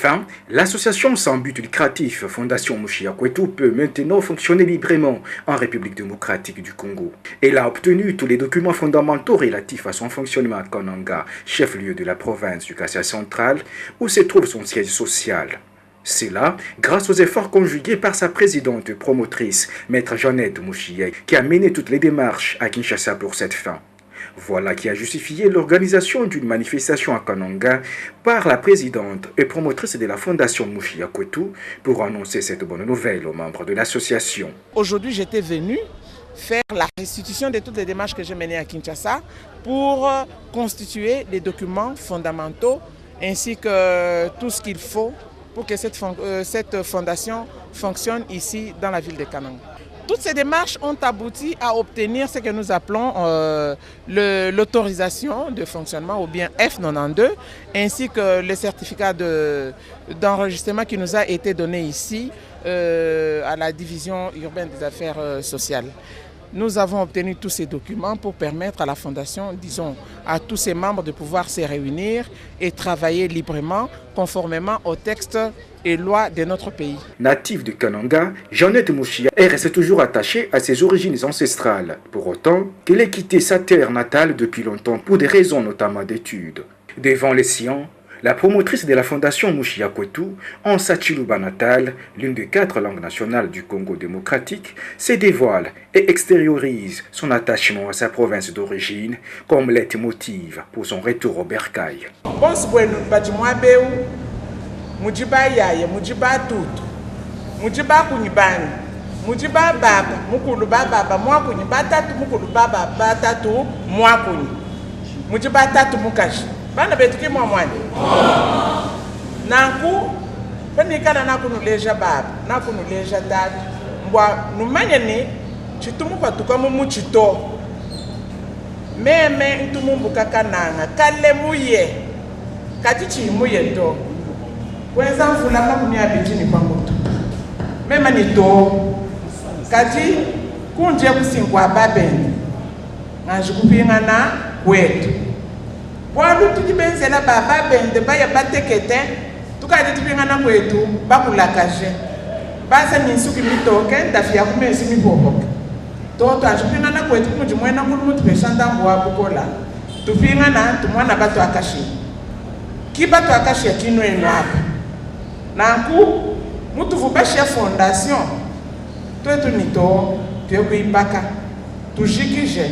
Enfin, l'association sans but lucratif Fondation Mushia Kwetu peut maintenant fonctionner librement en République démocratique du Congo. Elle a obtenu tous les documents fondamentaux relatifs à son fonctionnement à Kananga, chef-lieu de la province du Kassai central, où se trouve son siège social. C'est là, grâce aux efforts conjugués par sa présidente promotrice, Maître Jeannette Mushia, qui a mené toutes les démarches à Kinshasa pour cette fin. Voilà qui a justifié l'organisation d'une manifestation à Kananga par la présidente et promotrice de la Fondation Mushia Kwetu pour annoncer cette bonne nouvelle aux membres de l'association. Aujourd'hui, j'étais venu faire la restitution de toutes les démarches que j'ai menées à Kinshasa pour constituer les documents fondamentaux ainsi que tout ce qu'il faut pour que cette fondation fonctionne ici dans la ville de Kananga. Toutes ces démarches ont abouti à obtenir ce que nous appelons l'autorisation de fonctionnement ou bien F92 ainsi que le certificat d'enregistrement qui nous a été donné ici à la division urbaine des affaires sociales. Nous avons obtenu tous ces documents pour permettre à la Fondation, disons, à tous ses membres de pouvoir se réunir et travailler librement, conformément aux textes et lois de notre pays. Native de Kananga, Jeannette Mushia reste toujours attachée à ses origines ancestrales, pour autant qu'elle ait quitté sa terre natale depuis longtemps pour des raisons notamment d'études. Devant les siens, la promotrice de la Fondation Mushia Kwetu, en sa Chiluba natale, l'une des 4 langues nationales du Congo démocratique, se dévoile et extériorise son attachement à sa province d'origine comme leitmotiv pour son retour au bercail. Mujiba yaya, mujiba tutu, mujiba kunyibani, mujiba baba, mukulu baba, mwakunyi, batatu mukulu baba, batatu mwakunyi, mujiba tatu mukashi. Bana betuki mwamwani. Nanku, penikana nakunuleja baba, nakunuleja tatu. Mbwa numanye ni, chitumu patuka mumuchito. Meme ntumumbu kakananga, kale muye, katichi muye to. Kwenza mfulaka kunia bitini kwa mutu. Mema ni to. Kati kunje kusingwa babeni. Ngajikupinga na kwetu. Bwalu tukibenzela baba bende baya batekete. Tukadi tupinga na kwetu bakulakaje. Basa ninsuki mitoke ndafia kumesi mipopoke. Toto ajupinga na kwetu kumujimwena kulumutu peshanda mbuwa bukola. Tupinga na tumwana batu akashi. Kibatu akashi ya kinu enu hapa. Nanku, mutu vubashe fondation, twetu nito, tuekuipaka, tujikije,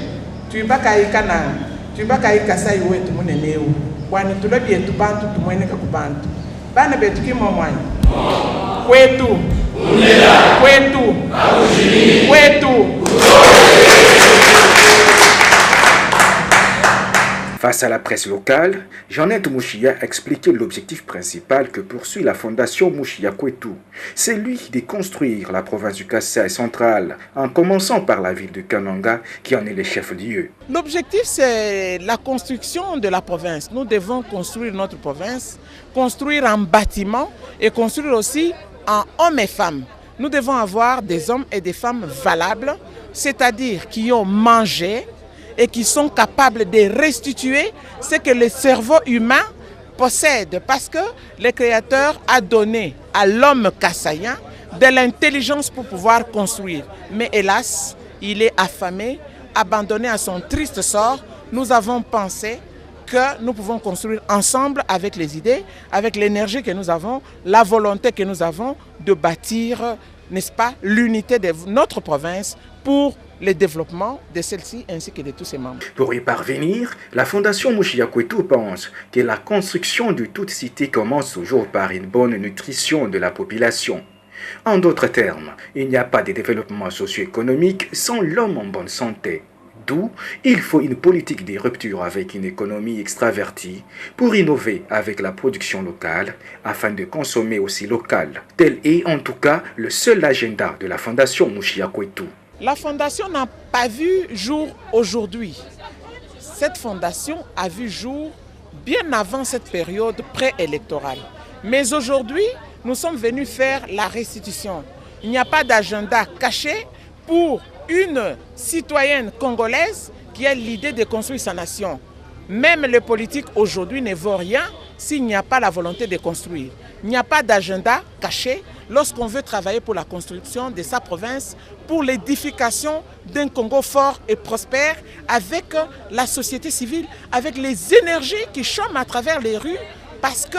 tuibaka ikananga, tuibaka ikasa iwetu muneneu, wani tulebi etu bantu tumweneka kubantu. Bana betu kimo mwani. Kwetu, kwetu, kwetu. Face à la presse locale, Jeannette Mushia a expliqué l'objectif principal que poursuit la Fondation Mushia Kwetu. C'est lui de construire la province du Kassai central, en commençant par la ville de Kananga, qui en est le chef-lieu. L'objectif, c'est la construction de la province. Nous devons construire notre province, construire en bâtiment et construire aussi en hommes et femmes. Nous devons avoir des hommes et des femmes valables, c'est-à-dire qui ont mangé, et qui sont capables de restituer ce que le cerveau humain possède. Parce que le Créateur a donné à l'homme kassaïen de l'intelligence pour pouvoir construire. Mais hélas, il est affamé, abandonné à son triste sort. Nous avons pensé que nous pouvons construire ensemble avec les idées, avec l'énergie que nous avons, la volonté que nous avons de bâtir, n'est-ce pas, l'unité de notre province pour le développement de celle-ci ainsi que de tous ses membres. Pour y parvenir, la Fondation Mushia Kwetu pense que la construction de toute cité commence toujours par une bonne nutrition de la population. En d'autres termes, il n'y a pas de développement socio-économique sans l'homme en bonne santé. D'où il faut une politique de rupture avec une économie extravertie pour innover avec la production locale afin de consommer aussi local. Tel est en tout cas le seul agenda de la Fondation Mushia Kwetu. La fondation n'a pas vu jour aujourd'hui. Cette fondation a vu jour bien avant cette période préélectorale. Mais aujourd'hui, nous sommes venus faire la restitution. Il n'y a pas d'agenda caché pour une citoyenne congolaise qui a l'idée de construire sa nation. Même les politiques aujourd'hui ne vaut rien s'il n'y a pas la volonté de construire. Il n'y a pas d'agenda caché lorsqu'on veut travailler pour la construction de sa province, pour l'édification d'un Congo fort et prospère, avec la société civile, avec les énergies qui chôment à travers les rues, parce que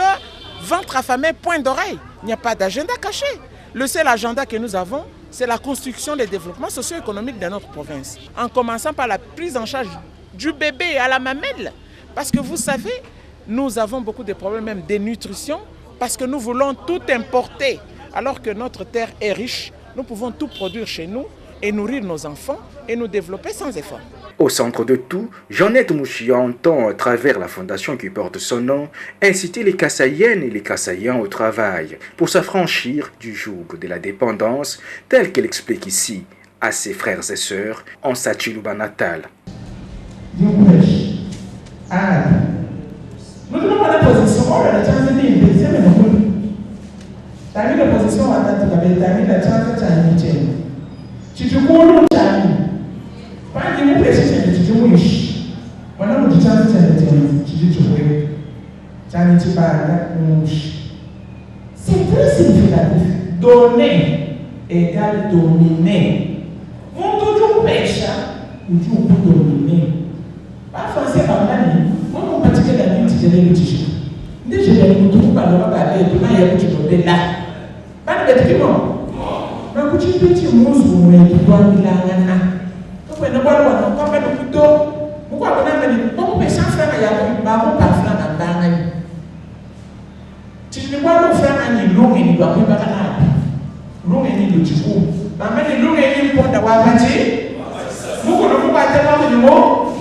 ventre affamé, point d'oreille. Il n'y a pas d'agenda caché. Le seul agenda que nous avons, c'est la construction des développements socio-économiques de notre province, en commençant par la prise en charge du bébé à la mamelle. Parce que vous savez, nous avons beaucoup de problèmes même de nutrition, parce que nous voulons tout importer. Alors que notre terre est riche, nous pouvons tout produire chez nous et nourrir nos enfants et nous développer sans effort. Au centre de tout, Jeannette Mouchia entend, à travers la fondation qui porte son nom, inciter les Kassayennes et les Kassaïens au travail pour s'affranchir du joug de la dépendance, tel qu'elle explique ici à ses frères et sœurs en sa Chiluba natale. C'est très significatif. Donner égale dominer. On toujours pêche, on peut dominer. Pas français par là, on peut pratiquer la vie de l'éducation. Déjà, je vais vous parler de la vie de la vie de la pas de bêtement. Mais quand tu petit mousse, tu dois me la gana. Quand on a pas on va le couteau. Pourquoi on a mis beaucoup de chance à y avoir baron par flanc dans la main. Tu ne vois pas faire un long et il doit pas là. Long et il du coup. La main est long et il porte à Wabati. Vous ne pas tellement de mots.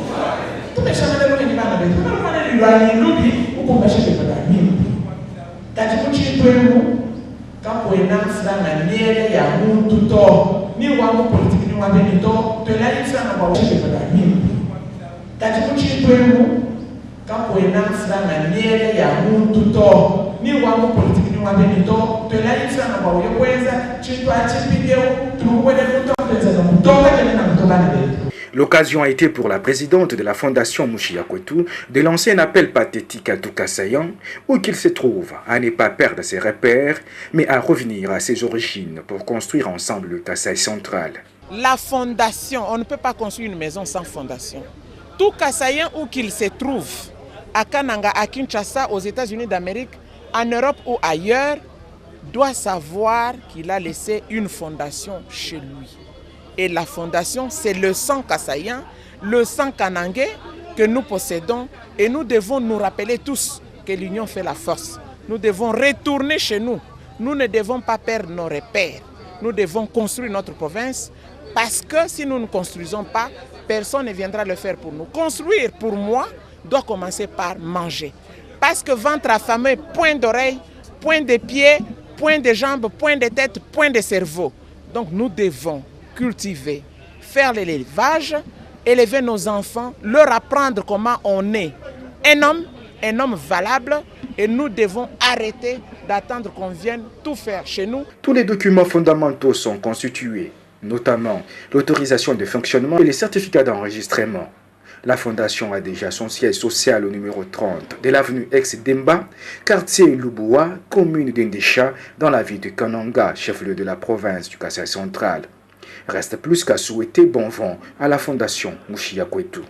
Tout les chemins de long et il va la bête. Vous ne pas le loyer, l'oubli, ou qu'on va chercher de la mine. Quand tu peux quand on a un miel, il y a un tout tort, ni un politique, ni un bénito, de là, il fait un bon chef de la mine. Quand tu peux quand on a un miel, il y a un tout tort, ni un politique, ni un bénito, de là, il fait un bon chef de la mine. L'occasion a été pour la présidente de la fondation Mouchia Kwetu de lancer un appel pathétique à tout Kassaïen, où qu'il se trouve, à ne pas perdre ses repères, mais à revenir à ses origines pour construire ensemble le Kasaï central. La fondation, on ne peut pas construire une maison sans fondation. Tout Kassaïen où qu'il se trouve, à Kananga, à Kinshasa, aux États-Unis d'Amérique, en Europe ou ailleurs, doit savoir qu'il a laissé une fondation chez lui. Et la fondation, c'est le sang kassaïen, le sang kanangais que nous possédons. Et nous devons nous rappeler tous que l'union fait la force. Nous devons retourner chez nous. Nous ne devons pas perdre nos repères. Nous devons construire notre province parce que si nous ne construisons pas, personne ne viendra le faire pour nous. Construire, pour moi, doit commencer par manger. Parce que ventre affamé, point d'oreille, point de pied, point de jambes, point de tête, point de cerveau. Donc nous devons cultiver, faire l'élevage, élever nos enfants, leur apprendre comment on est un homme valable, et nous devons arrêter d'attendre qu'on vienne tout faire chez nous. Tous les documents fondamentaux sont constitués, notamment l'autorisation de fonctionnement et les certificats d'enregistrement. La fondation a déjà son siège social au numéro 30 de l'avenue Ex-Demba, quartier Luboua, commune d'Indécha, dans la ville de Kananga, chef-lieu de la province du Kasaï central. Reste plus qu'à souhaiter bon vent à la fondation Mouchia Kwetu.